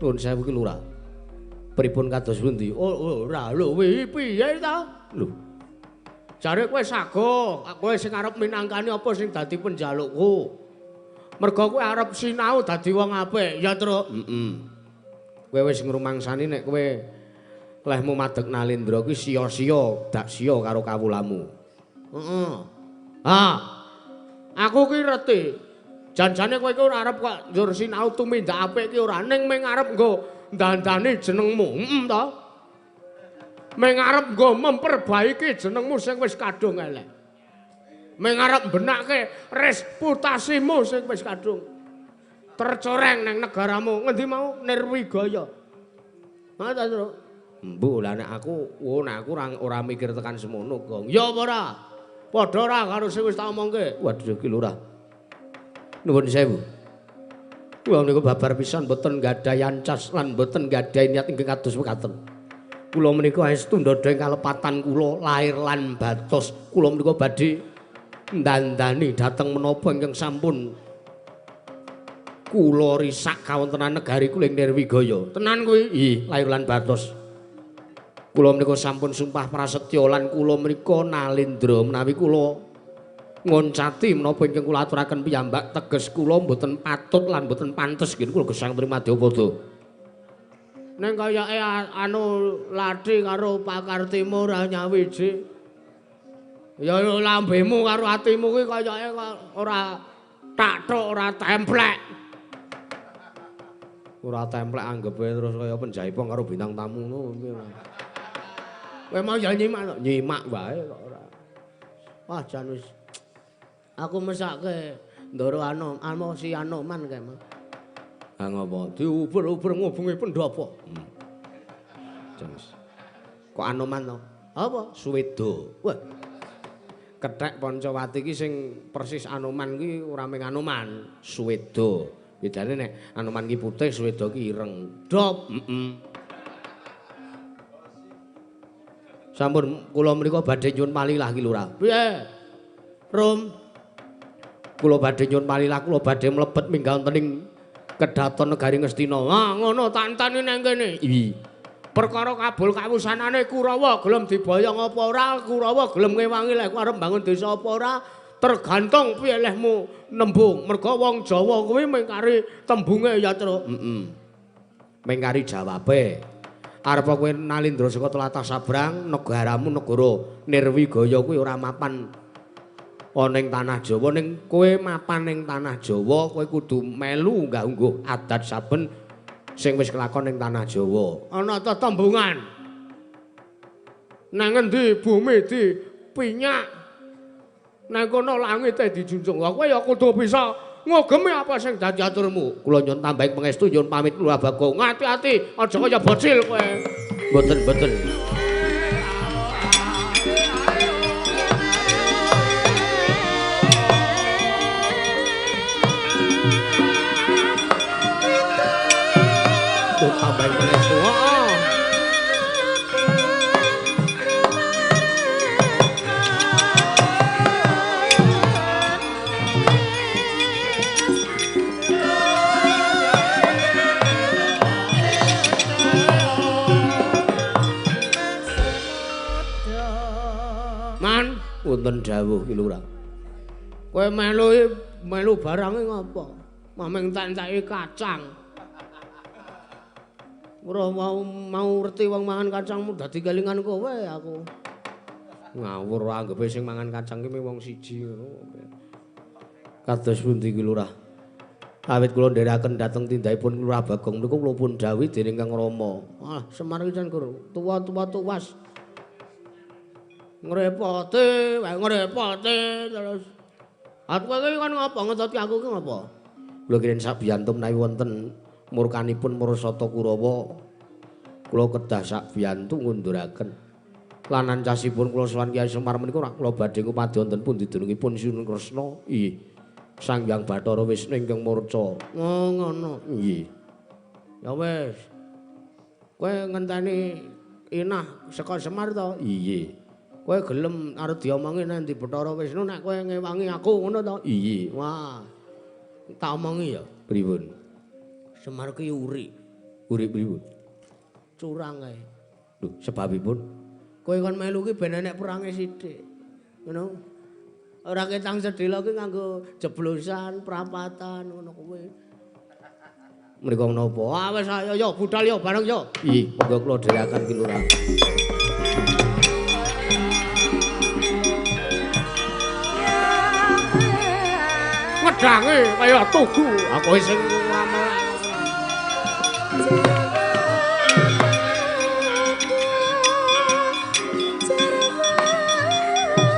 Nuwun sewu ki Lurah. Pripun kados pundi? Oh, ora lho piye ta? Lho. Jare kowe sago, kowe sing arep minangkani apa sing dadi penjalukku? Mergo kowe arep sinau dadi wong apik, ya Truk. Kowe wis ngrumangsani nek kowe lehmu madeg Nalindra kuwi sia-sia, dak sia karo kawulamu. Heeh. Aku ki reti. Janjane kowe iki ora arep kok njur sinau tumindak apik ki ora ning mung arep nggo dandani jenengmu. To. Mung arep nggo memperbaiki jenengmu sing wis kadung elek. Mung arep benake reputasimu sing wis kadung tercoreng nang negaramu. Ngendi mau Nirwigaya. Ha ta, Truk? Mbok lah nek aku ora mikir tekan semono, Gong. Ya apa ora? Padha ora karo sing wis tak omongke. Waduh ki Lurah. Nuwun sewu. Wong niku babar pisan mboten gadhahi ancas lan mboten gadhahi niat ingkang kados mekaten. Kula menika aestu ndodheng kalepatan kula lair lan batos. Kula menika badhe ndandani dhateng menapa ingkang sampun kula risak kawontenan negari kula ing Nirwigaya. Tenan kuwi? Nggih, lair lan batos. Kula menika sampun sumpah prasetya lan kula menika Nalindra menawi kula ngoncati menapa ingkang kula aturaken piyambak teges kula mboten patut lan mboten pantes nggih kula gesang Primadyapada. Ning kayake anu Lathi karo Pakar Timur ora nyawiji. Ya lambemu karo atimu kuwi kayake ora tathuk, ora templek. Ora templek anggepe terus kaya penjaipong karo bintang tamu ngono. Kowe mau ya nyimak wae kok ora. Wah jan wis aku mesake ndoro si Anoman kae mah. Ha ngopo? Diuber-uber ngubungi pendopo. Jenis. Kok Anoman to? Apa? Suweda. Wah. Kethek Pancawati ki sing persis Anoman ki ora mung Anoman, Suweda. Bedane nek Anoman ki putih, Suweda ki ireng. Dop. Sampun kula menika badhe nyuwun palilah ki Lurah. Piye? Rum. Kula badhe nyuwun palilah, kula badhe mlebet minggah wonten ing Kedaton Negari Ngastina. Ah ngono tak enteni nang kene. Iya. Perkara kabul kawusanane Kurawa gelem diboyong apa ora, Kurawa gelem ngewangi lek arep mbangun desa apa ora, tergantung piye lehmu nembung. Mergo wong Jawa kuwi mengkari tembunge ya, Truk. Mengkari jawabe. Arep kowe Nalindra saka tlatah sabrang, negaramu negara Nirwigaya kuwi ora mapan ana ing tanah Jawa, ning kowe mapan ing tanah Jawa, kowe kudu melu ngganggo adat saben sing wis kelakon ing tanah Jawa. Ana tetembungan. Nang endi bumi dipinyak, nang kono langite dijunjung. Kowe ya kudu bisa ngugemi apa sing dadi aturmu. Kula nyuwun tambahi pangestu, nyuwun pamit Lurah Bagong. Ati-ati aja kaya bocil kowe. Mboten. Tambahin pangestu. Man, wonten dawuh ki Lurah. Kowe melu barange ngapa? Mameng tak-enteki kacang. Ora mau ngerti wong mangan kacangmu dadi kelingan kowe aku. Ngawur anggepe sing mangan kacang ki wong siji ngono. Kados pundi ki Lurah? Awit kula ndherekaken dhateng tindhaipun Lurah Bagong niku kula pun dawuh dening Kang Rama. Ah, Semar ki jan tuwa-tuwa tuwas. Ngrepoti terus. Aku iki kan ngapa ngetoti aku ki ngapa? Lho kira sak biyantum menawi wonten murkanipun Murasata Kurawa kula kedah sak biyantu ngunduraken lan ancasipun kula sowan Kyai Semar menika rak kula badhe ngupadi wonten pundi dunungipun Sinun Kresna. Nggih. Sang Hyang Bathara Wisnu ingkang murca. Oh ngono. Nggih. Ya wis. Kowe ngenteni inah saka Semar to? Iya. Kowe gelem arep diomongi nang ndi Bathara Wisnu nek kowe ngewangi aku ngono to? Iya. Wah. Tak omongi ya. Pripun? Semar ki uri. Urip pripun? Curang kae. Lho, sebabipun kowe kon melu ki ben enek perange sithik. Ngono. Ora ketang sedhela ki nganggo jeblosan, prapatan ngono kuwi. Mriko napa? Ah wis ayo yo budal yo bareng yo. Ih, monggo kula dherekaken ki Lurah. Ngedange kaya tugu, aku sing ngramel.